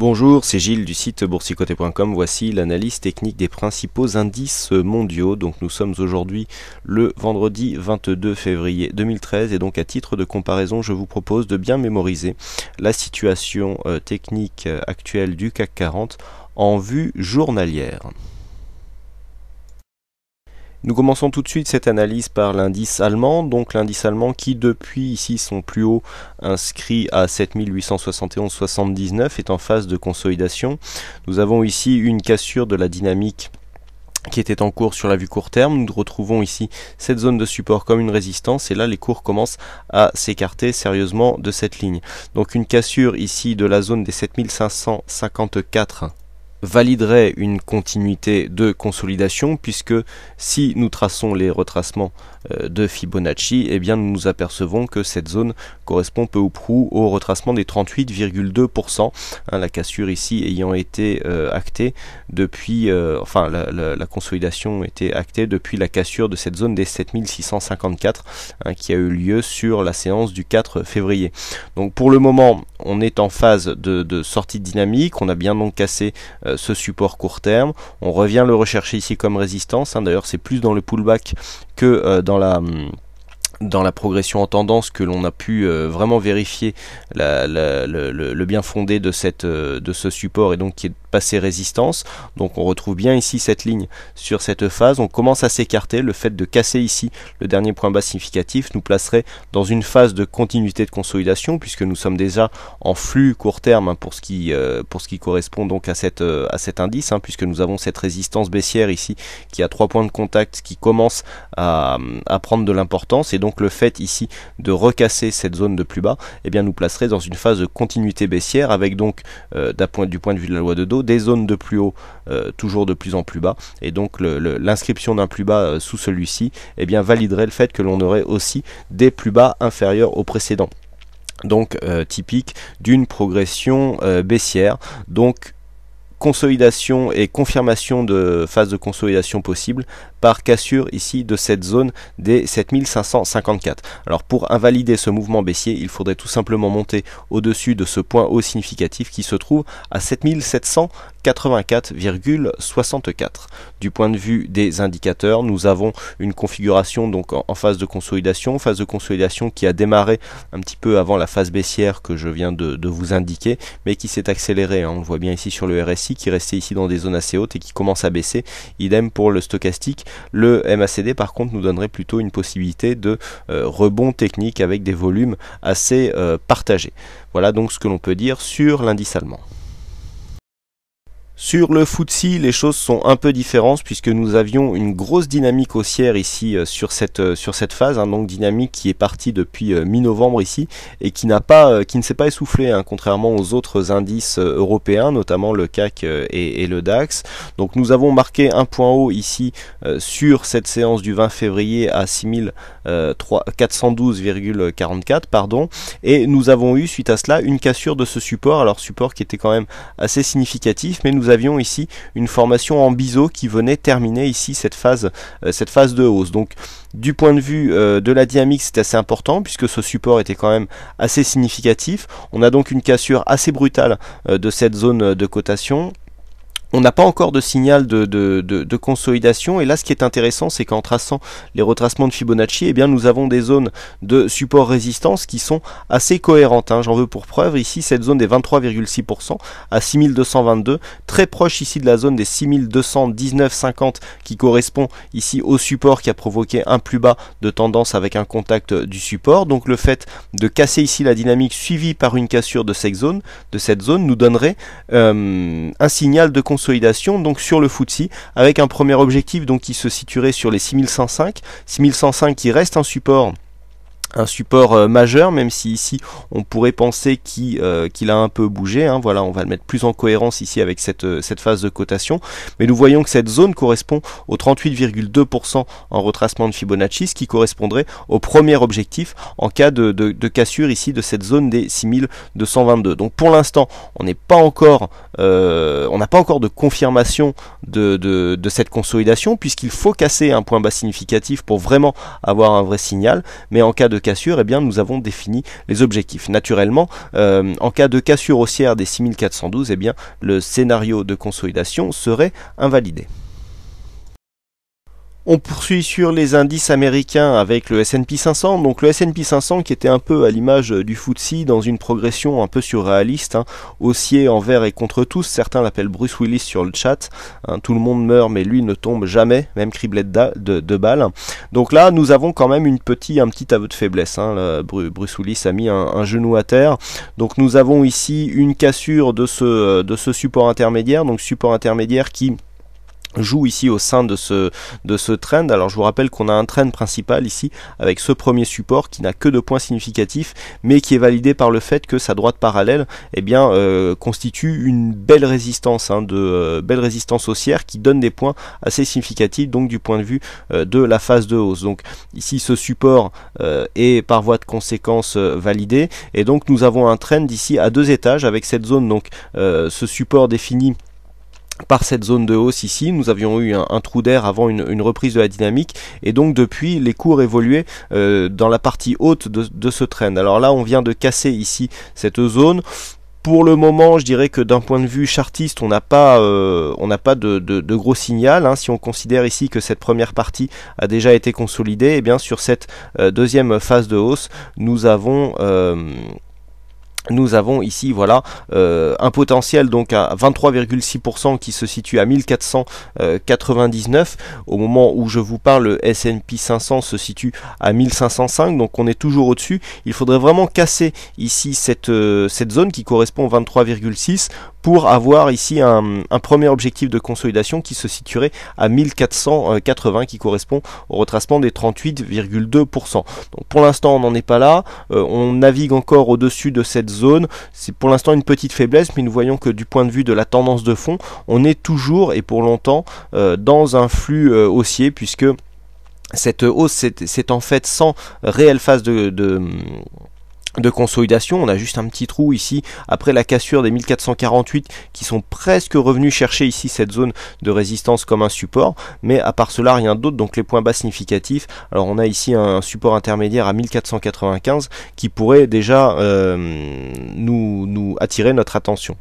Bonjour, c'est Gilles du site boursicoté.com. Voici l'analyse technique des principaux indices mondiaux. Donc nous sommes aujourd'hui le vendredi 22 février 2013 et donc à titre de comparaison, je vous propose de bien mémoriser la situation technique actuelle du CAC 40 en vue journalière. Nous commençons tout de suite cette analyse par l'indice allemand, donc l'indice allemand qui depuis ici son plus haut inscrit à 7871,79 est en phase de consolidation. Nous avons ici une cassure de la dynamique qui était en cours sur la vue court terme. Nous retrouvons ici cette zone de support comme une résistance et là les cours commencent à s'écarter sérieusement de cette ligne. Donc une cassure ici de la zone des 7554 validerait une continuité de consolidation puisque si nous traçons les retracements de Fibonacci, eh bien nous nous apercevons que cette zone correspond peu ou prou au retracement des 38,2%, la cassure ici ayant été actée depuis, la consolidation était actée depuis la cassure de cette zone des 7654 qui a eu lieu sur la séance du 4 février. Donc pour le moment, on est en phase de sortie dynamique, on a bien donc cassé ce support court terme, on revient le rechercher ici comme résistance, d'ailleurs c'est plus dans le pullback que dans la progression en tendance que l'on a pu vraiment vérifier le bien fondé de ce support et donc qui est passé résistance. Donc on retrouve bien ici cette ligne sur cette phase, on commence à s'écarter. Le fait de casser ici le dernier point bas significatif nous placerait dans une phase de continuité de consolidation puisque nous sommes déjà en flux court terme pour ce qui correspond donc à cet indice, puisque nous avons cette résistance baissière ici qui a 3 points de contact qui commence à prendre de l'importance et donc le fait ici de recasser cette zone de plus bas nous placerait dans une phase de continuité baissière avec donc du point de vue de la loi de Dow des zones de plus haut toujours de plus en plus bas et donc l'inscription d'un plus bas sous celui-ci validerait le fait que l'on aurait aussi des plus bas inférieurs aux précédents, donc typique d'une progression baissière. Donc consolidation et confirmation de phase de consolidation possible par cassure ici de cette zone des 7554. Alors pour invalider ce mouvement baissier, il faudrait tout simplement monter au-dessus de ce point haut significatif qui se trouve à 7784,64. Du point de vue des indicateurs, nous avons une configuration donc en phase de consolidation qui a démarré un petit peu avant la phase baissière que je viens de vous indiquer, mais qui s'est accélérée. On le voit bien ici sur le RSI qui restait ici dans des zones assez hautes et qui commence à baisser. Idem pour le stochastique. Le MACD par contre nous donnerait plutôt une possibilité de rebond technique avec des volumes assez partagés. Voilà donc ce que l'on peut dire sur l'indice allemand. Sur le FTSE, les choses sont un peu différentes puisque nous avions une grosse dynamique haussière ici sur cette phase, donc dynamique qui est partie depuis mi-novembre ici et qui ne s'est pas essoufflée, contrairement aux autres indices européens, notamment le CAC et le DAX. Donc nous avons marqué un point haut ici sur cette séance du 20 février à 6412,44 et nous avons eu suite à cela une cassure de ce support, alors support qui était quand même assez significatif, mais nous avions ici une formation en biseau qui venait terminer ici cette phase de hausse. Donc du point de vue de la dynamique, c'est assez important puisque ce support était quand même assez significatif. On a donc une cassure assez brutale de cette zone de cotation. On n'a pas encore de signal de consolidation et là ce qui est intéressant c'est qu'en traçant les retracements de Fibonacci, nous avons des zones de support résistance qui sont assez cohérentes. J'en veux pour preuve ici cette zone des 23,6% à 6222, très proche ici de la zone des 6219,50 qui correspond ici au support qui a provoqué un plus bas de tendance avec un contact du support. Donc le fait de casser ici la dynamique suivie par une cassure de cette zone nous donnerait un signal de consolidation donc sur le FTSE avec un premier objectif donc qui se situerait sur les 6105 qui reste un support majeur, même si ici on pourrait penser qu'il a un peu bougé. Voilà, on va le mettre plus en cohérence ici avec cette phase de cotation, mais nous voyons que cette zone correspond au 38,2% en retracement de Fibonacci, ce qui correspondrait au premier objectif en cas de cassure ici de cette zone des 6222. Donc pour l'instant on n'a pas encore de confirmation de cette consolidation puisqu'il faut casser un point bas significatif pour vraiment avoir un vrai signal, mais en cas de cassure, eh bien nous avons défini les objectifs. Naturellement, en cas de cassure haussière des 6412, eh bien le scénario de consolidation serait invalidé. On poursuit sur les indices américains avec le S&P 500. Donc le S&P 500 qui était un peu à l'image du FTSE dans une progression un peu surréaliste, haussier envers et contre tous. Certains l'appellent Bruce Willis sur le chat. Tout le monde meurt mais lui ne tombe jamais, même criblé de balles. Donc là nous avons quand même un petit aveu de faiblesse. Bruce Willis a mis un genou à terre. Donc nous avons ici une cassure de ce support intermédiaire. Donc support intermédiaire qui joue ici au sein de ce trend. Alors je vous rappelle qu'on a un trend principal ici avec ce premier support qui n'a que 2 points significatifs mais qui est validé par le fait que sa droite parallèle constitue une belle résistance, belle résistance haussière qui donne des points assez significatifs donc du point de vue de la phase de hausse. Donc ici ce support est par voie de conséquence validé et donc nous avons un trend ici à 2 étages avec cette zone, donc ce support défini par cette zone de hausse ici. Nous avions eu un trou d'air avant une reprise de la dynamique et donc depuis les cours évoluaient dans la partie haute de ce trend. Alors là on vient de casser ici cette zone. Pour le moment, je dirais que d'un point de vue chartiste, on n'a pas de gros signal. Si on considère ici que cette première partie a déjà été consolidée, et bien sur cette deuxième phase de hausse, nous avons ici voilà un potentiel donc à 23,6% qui se situe à 1499. Au moment où je vous parle, le S&P 500 se situe à 1505, donc on est toujours au-dessus. Il faudrait vraiment casser ici cette zone qui correspond au 23,6 pour avoir ici un premier objectif de consolidation qui se situerait à 1480, qui correspond au retracement des 38,2%. Donc pour l'instant on n'en est pas là, on navigue encore au-dessus de cette zone. C'est pour l'instant une petite faiblesse, mais nous voyons que du point de vue de la tendance de fond, on est toujours et pour longtemps dans un flux haussier, puisque cette hausse c'est en fait sans réelle phase de consolidation. On a juste un petit trou ici après la cassure des 1448 qui sont presque revenus chercher ici cette zone de résistance comme un support, mais à part cela rien d'autre. Donc les points bas significatifs, alors on a ici un support intermédiaire à 1495 qui pourrait déjà nous attirer notre attention.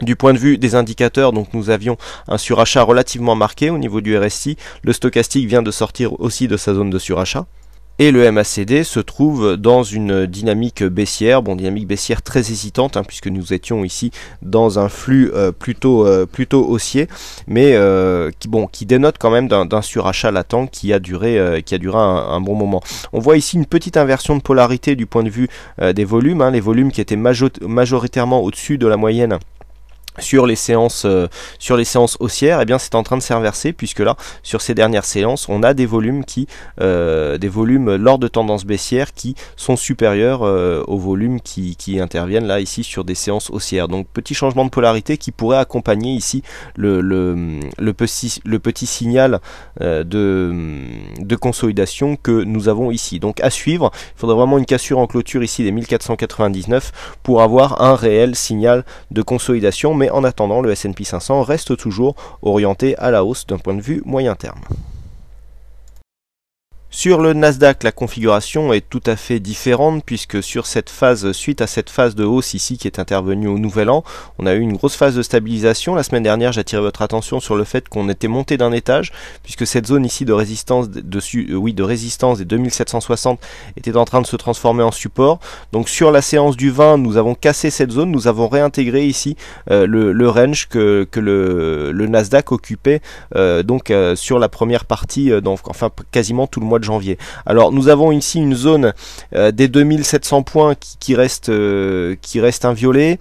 Du point de vue des indicateurs, donc nous avions un surachat relativement marqué au niveau du RSI. Le stochastique vient de sortir aussi de sa zone de surachat. Et le MACD se trouve dans une dynamique baissière, dynamique baissière très hésitante, puisque nous étions ici dans un flux plutôt haussier, mais qui dénote quand même d'un surachat latent qui a duré un bon moment. On voit ici une petite inversion de polarité du point de vue des volumes, les volumes qui étaient majoritairement au-dessus de la moyenne sur les séances haussières, et bien c'est en train de s'inverser, puisque là sur ces dernières séances on a des volumes lors de tendance baissière qui sont supérieurs aux volumes qui interviennent là ici sur des séances haussières. Donc petit changement de polarité qui pourrait accompagner ici le petit signal de consolidation que nous avons ici. Donc à suivre, il faudrait vraiment une cassure en clôture ici des 1499 pour avoir un réel signal de consolidation, mais en attendant, le S&P 500 reste toujours orienté à la hausse d'un point de vue moyen terme. Sur le Nasdaq, la configuration est tout à fait différente, puisque sur cette phase, suite à cette phase de hausse ici qui est intervenue au Nouvel An, on a eu une grosse phase de stabilisation. La semaine dernière, j'ai attiré votre attention sur le fait qu'on était monté d'un étage, puisque cette zone ici de résistance de résistance des 2760 était en train de se transformer en support. Donc sur la séance du 20, nous avons cassé cette zone, nous avons réintégré ici le range que le Nasdaq occupait sur la première partie, quasiment tout le mois de janvier. Alors nous avons ici une zone des 2700 points qui reste inviolée.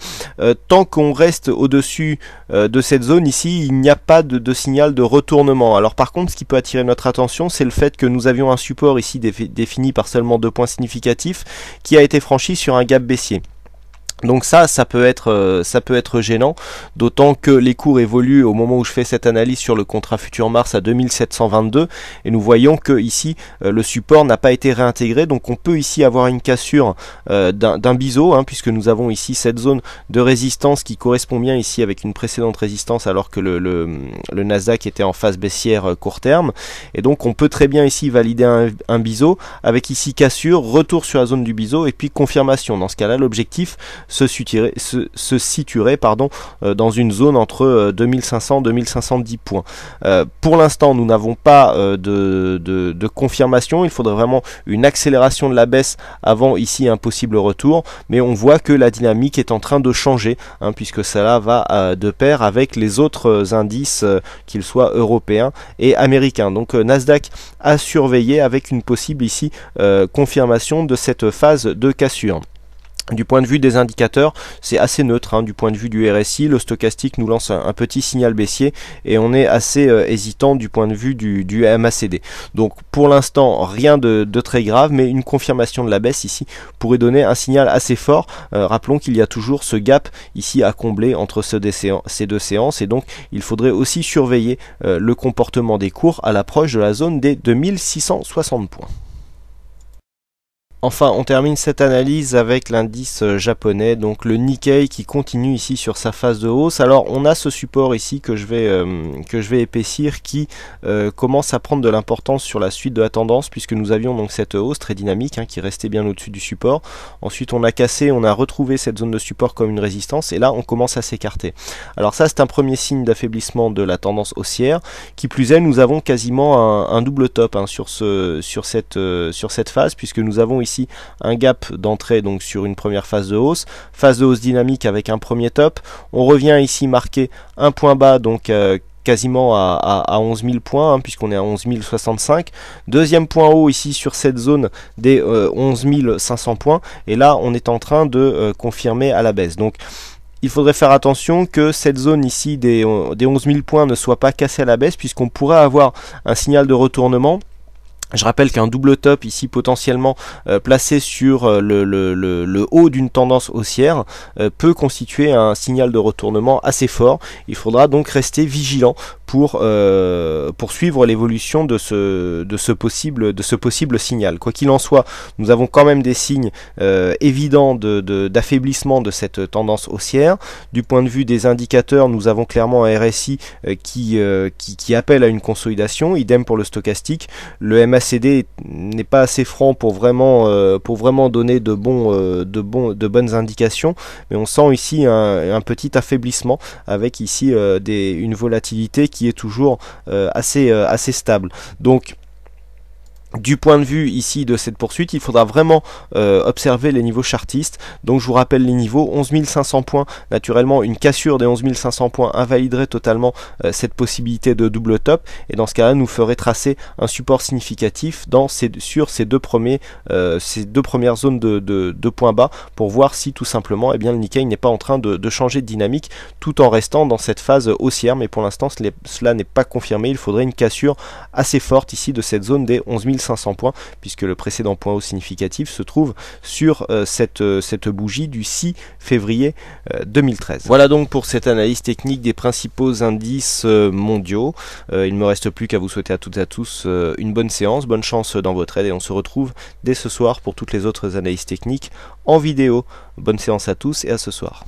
Tant qu'on reste au-dessus de cette zone ici, il n'y a pas de signal de retournement. Alors par contre, ce qui peut attirer notre attention, c'est le fait que nous avions un support ici défini par seulement 2 points significatifs qui a été franchi sur un gap baissier. Donc ça peut être gênant, d'autant que les cours évoluent au moment où je fais cette analyse sur le contrat futur Mars à 2722, et nous voyons que ici le support n'a pas été réintégré, donc on peut ici avoir une cassure d'un biseau, puisque nous avons ici cette zone de résistance qui correspond bien ici avec une précédente résistance, alors que le Nasdaq était en phase baissière court terme, et donc on peut très bien ici valider un biseau, avec ici cassure, retour sur la zone du biseau, et puis confirmation. Dans ce cas-là, l'objectif se situerait dans une zone entre 2500 et 2510 points. Pour l'instant, nous n'avons pas de confirmation. Il faudrait vraiment une accélération de la baisse avant ici un possible retour, mais on voit que la dynamique est en train de changer, puisque cela va de pair avec les autres indices, qu'ils soient européens et américains. Donc Nasdaq à surveiller, avec une possible ici confirmation de cette phase de cassure. Du point de vue des indicateurs, c'est assez neutre. Du point de vue du RSI, le stochastique nous lance un petit signal baissier, et on est assez hésitant du point de vue du MACD. Donc pour l'instant, rien de très grave, mais une confirmation de la baisse ici pourrait donner un signal assez fort. Rappelons qu'il y a toujours ce gap ici à combler entre ces deux séances, et donc il faudrait aussi surveiller le comportement des cours à l'approche de la zone des 2660 points. Enfin, on termine cette analyse avec l'indice japonais, donc le Nikkei, qui continue ici sur sa phase de hausse. Alors on a ce support ici que je vais épaissir, qui commence à prendre de l'importance sur la suite de la tendance, puisque nous avions donc cette hausse très dynamique qui restait bien au-dessus du support. Ensuite on a cassé, on a retrouvé cette zone de support comme une résistance, et là on commence à s'écarter. Alors ça, c'est un premier signe d'affaiblissement de la tendance haussière. Qui plus est, nous avons quasiment un double top sur cette phase, puisque nous avons ici un gap d'entrée donc sur une première phase de hausse dynamique avec un premier top. On revient ici marquer un point bas, donc quasiment à 11 000 points, puisqu'on est à 11 065. Deuxième point haut ici sur cette zone des 11 500 points, et là on est en train de confirmer à la baisse. Donc il faudrait faire attention que cette zone ici des 11 000 points ne soit pas cassée à la baisse, puisqu'on pourrait avoir un signal de retournement. Je rappelle qu'un double top ici potentiellement placé sur le haut d'une tendance haussière peut constituer un signal de retournement assez fort. Il faudra donc rester vigilant pour suivre l'évolution de ce possible signal. Quoi qu'il en soit, nous avons quand même des signes évidents d'affaiblissement de cette tendance haussière. Du point de vue des indicateurs, nous avons clairement un RSI qui appelle à une consolidation, idem pour le stochastique. Le MACD n'est pas assez franc pour vraiment donner de bonnes indications, mais on sent ici un petit affaiblissement, avec ici une volatilité qui est toujours assez stable. Donc du point de vue ici de cette poursuite, il faudra vraiment observer les niveaux chartistes. Donc je vous rappelle les niveaux: 11 500 points. Naturellement, une cassure des 11 500 points invaliderait totalement cette possibilité de double top, et dans ce cas-là nous ferait tracer un support significatif sur ces deux premières zones de points bas, pour voir si tout simplement le Nikkei n'est pas en train de changer de dynamique tout en restant dans cette phase haussière. Mais pour l'instant cela n'est pas confirmé. Il faudrait une cassure assez forte ici de cette zone des 11 500 points, puisque le précédent point haut significatif se trouve sur cette bougie du 6 février 2013. Voilà donc pour cette analyse technique des principaux indices mondiaux. Il ne me reste plus qu'à vous souhaiter à toutes et à tous une bonne séance, bonne chance dans votre trade, et on se retrouve dès ce soir pour toutes les autres analyses techniques en vidéo. Bonne séance à tous et à ce soir.